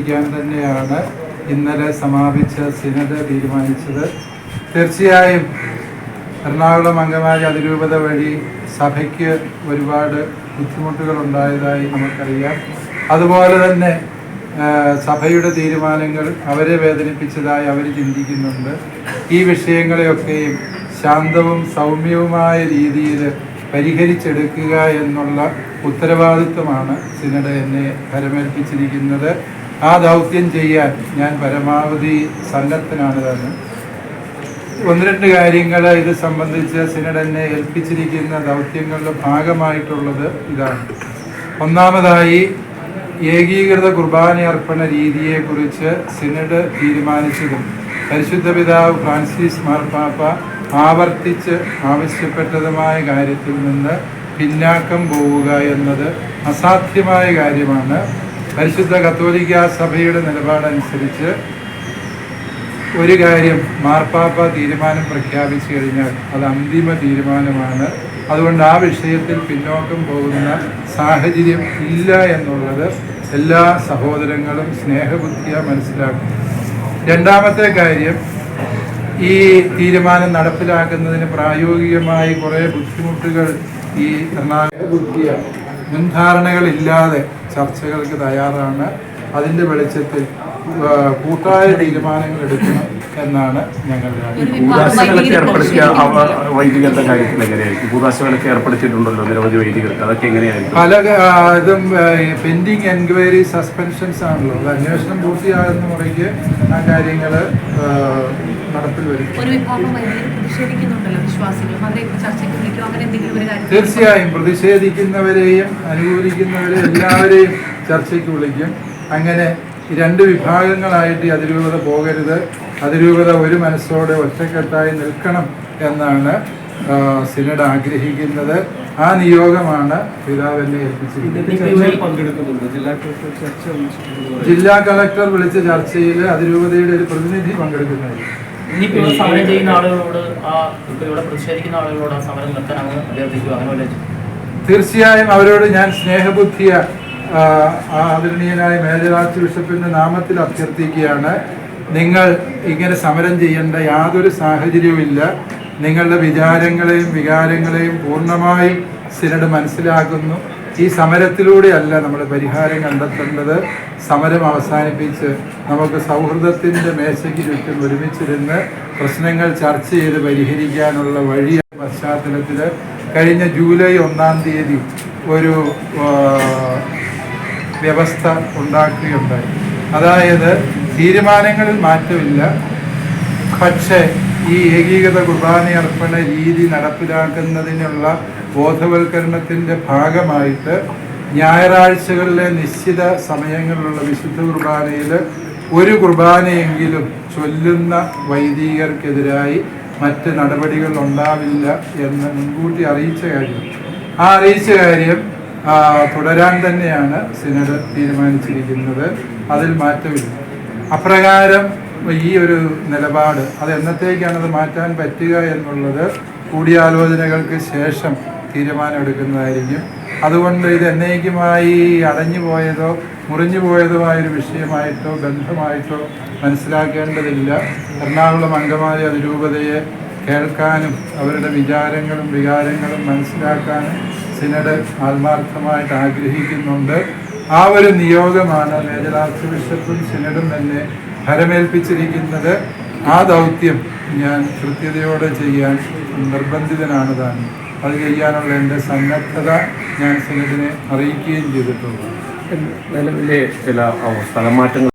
അവതരിപ്പിക്കാൻ തന്നെയാണ് ഇന്നലെ സമാപിച്ച സിനഡ് തീരുമാനിച്ചത്. തീർച്ചയായും എറണാകുളം അങ്കമാലി അതിരൂപത വഴി സഭയ്ക്ക് ഒരുപാട് ബുദ്ധിമുട്ടുകൾ ഉണ്ടായതായി നമുക്കറിയാം. അതുപോലെ തന്നെ സഭയുടെ തീരുമാനങ്ങൾ അവരെ വേദനിപ്പിച്ചതായി അവർ ചിന്തിക്കുന്നുണ്ട്. ഈ വിഷയങ്ങളെയൊക്കെയും ശാന്തവും സൗമ്യവുമായ രീതിയിൽ പരിഹരിച്ചെടുക്കുക എന്നുള്ള ഉത്തരവാദിത്വമാണ് സിനഡ് എന്നെ ഭരമേൽപ്പിച്ചിരിക്കുന്നത്. ആ ദൗത്യം ചെയ്യാൻ ഞാൻ പരമാവധി സന്നദ്ധനാണ് തന്നെ. ഒന്ന് രണ്ട് കാര്യങ്ങൾ ഇത് സംബന്ധിച്ച് സിനഡ് എന്നെ ഏൽപ്പിച്ചിരിക്കുന്ന ദൗത്യങ്ങളുടെ ഭാഗമായിട്ടുള്ളത് ഇതാണ്. ഒന്നാമതായി, ഏകീകൃത കുർബാന അർപ്പണ രീതിയെക്കുറിച്ച് സിനഡ് തീരുമാനിച്ചതും പരിശുദ്ധ പിതാവ് ഫ്രാൻസിസ് മാർപ്പാപ്പ ആവർത്തിച്ച് ആവശ്യപ്പെട്ടതുമായ കാര്യത്തിൽ നിന്ന് പിന്നാക്കം പോവുക എന്നത് അസാധ്യമായ കാര്യമാണ്. പരിശുദ്ധ കത്തോലിക്ക സഭയുടെ നിലപാടനുസരിച്ച് ഒരു കാര്യം മാർപ്പാപ്പ തീരുമാനം പ്രഖ്യാപിച്ചു കഴിഞ്ഞാൽ അത് അന്തിമ തീരുമാനമാണ്. അതുകൊണ്ട് ആ വിഷയത്തിൽ പിന്നോക്കം പോകുന്ന സാഹചര്യം ഇല്ല എന്നുള്ളത് എല്ലാ സഹോദരങ്ങളും സ്നേഹബുദ്ധിയാ മനസ്സിലാക്കും. രണ്ടാമത്തെ കാര്യം, ഈ തീരുമാനം നടപ്പിലാക്കുന്നതിന് പ്രായോഗികമായി കുറേ ബുദ്ധിമുട്ടുകൾ ഈ ബുദ്ധിയ മുൻധാരണകളില്ലാതെ ചർച്ചകൾക്ക് തയ്യാറാണ്. അതിൻ്റെ വെളിച്ചത്തിൽ കൂട്ടായ തീരുമാനങ്ങൾ എടുക്കണം എന്നാണ് ഞങ്ങളുടെ പല ഇതും പെൻഡിങ് എൻക്വയറി സസ്പെൻഷൻസ് ആണല്ലോ. അത് അന്വേഷണം പൂർത്തിയാകുന്ന മുറയ്ക്ക് ആ കാര്യങ്ങൾ നടപ്പിൽ വരും. തീർച്ചയായും പ്രതിഷേധിക്കുന്നവരെയും അനുകൂലിക്കുന്നവരെയും എല്ലാവരെയും ചർച്ചയ്ക്ക് വിളിക്കും. അങ്ങനെ രണ്ട് വിഭാഗങ്ങളായിട്ട് ഈ അതിരൂപത പോകരുത്. അതിരൂപത ഒരു മനസ്സോടെ ഒറ്റക്കെട്ടായി നിൽക്കണം എന്നാണ് സിനഡ് ആഗ്രഹിക്കുന്നത്. ആ നിയോഗമാണ് പിതാവിനെ ഏൽപ്പിച്ചിരിക്കുന്നത്. ജില്ലാ കളക്ടർ വിളിച്ച ചർച്ചയിൽ അതിരൂപതയുടെ ഒരു പ്രതിനിധി പങ്കെടുക്കുന്നുണ്ട്. തീർച്ചയായും അവരോട് ഞാൻ സ്നേഹബുദ്ധിയ ആദരണീയനായ മേജർ ആർച്ച് ബിഷപ്പിന്റെ നാമത്തിൽ അഭ്യർത്ഥിക്കുകയാണ്. നിങ്ങൾ ഇങ്ങനെ സമരം ചെയ്യേണ്ട യാതൊരു സാഹചര്യവുമില്ല. നിങ്ങളുടെ വിചാരങ്ങളെയും വികാരങ്ങളെയും പൂർണ്ണമായും സിനഡ് മനസ്സിലാക്കുന്നു. ഈ സമരത്തിലൂടെയല്ല നമ്മൾ പരിഹാരം കണ്ടെത്തേണ്ടത്. സമരം അവസാനിപ്പിച്ച് നമുക്ക് സൗഹൃദത്തിൻ്റെ മേശയ്ക്ക് ചുറ്റും ഒരുമിച്ചിരുന്ന് പ്രശ്നങ്ങൾ ചർച്ച ചെയ്ത് പരിഹരിക്കാനുള്ള വഴി പശ്ചാത്തലത്തിൽ കഴിഞ്ഞ ജൂലൈ 1-ാം തീയതി ഒരു വ്യവസ്ഥ ഉണ്ടാക്കുകയുണ്ടായി. അതായത് തീരുമാനങ്ങളിൽ മാറ്റമില്ല, പക്ഷേ ഈ ഏകീകൃത കുർബാന അർപ്പണ രീതി നടപ്പിലാക്കുന്നതിനുള്ള ബോധവൽക്കരണത്തിൻ്റെ ഭാഗമായിട്ട് ഞായറാഴ്ചകളിലെ നിശ്ചിത സമയങ്ങളിലുള്ള വിശുദ്ധ കുർബാനയിൽ ഒരു കുർബാനയെങ്കിലും ചൊല്ലുന്ന വൈദികർക്കെതിരായി മറ്റ് നടപടികൾ ഉണ്ടാവില്ല എന്ന് മുൻകൂട്ടി അറിയിച്ച കാര്യം, ആ അറിയിച്ച കാര്യം തുടരാൻ തന്നെയാണ് സിനഡ് തീരുമാനിച്ചിരിക്കുന്നത്. അതിൽ മാറ്റമില്ല. അപ്രകാരം ഈ ഒരു നിലപാട് അത് എന്നത്തേക്കാണത് മാറ്റാൻ പറ്റുക എന്നുള്ളത് കൂടിയാലോചനകൾക്ക് ശേഷം തീരുമാനമെടുക്കുന്നതായിരിക്കും. അതുകൊണ്ട് ഇത് എന്നേക്കുമായി അടഞ്ഞു പോയതോ മുറിഞ്ഞു പോയതോ ആയൊരു വിഷയമായിട്ടോ ബന്ധമായിട്ടോ മനസ്സിലാക്കേണ്ടതില്ല. എറണാകുളം അങ്കമാലി അതിരൂപതയെ കേൾക്കാനും അവരുടെ വിചാരങ്ങളും വികാരങ്ങളും മനസ്സിലാക്കാനും സിനഡ് ആത്മാർത്ഥമായിട്ട് ആഗ്രഹിക്കുന്നുണ്ട്. ആ ഒരു നിയോഗമാണ് മേജർ ആർച്ച് ബിഷപ്പും സിനഡും തന്നെ ഭരമേൽപ്പിച്ചിരിക്കുന്നത്. ആ ദൗത്യം ഞാൻ കൃത്യതയോടെ ചെയ്യാൻ നിർബന്ധിതനാണ് താൻ. അത് ചെയ്യാനുള്ള എൻ്റെ സന്നദ്ധത ഞാൻ സിനഡിനെ അറിയിക്കുകയും ചെയ്തിട്ടുള്ളൂ. നിലവിലെ ചില സ്ഥലമാറ്റങ്ങൾ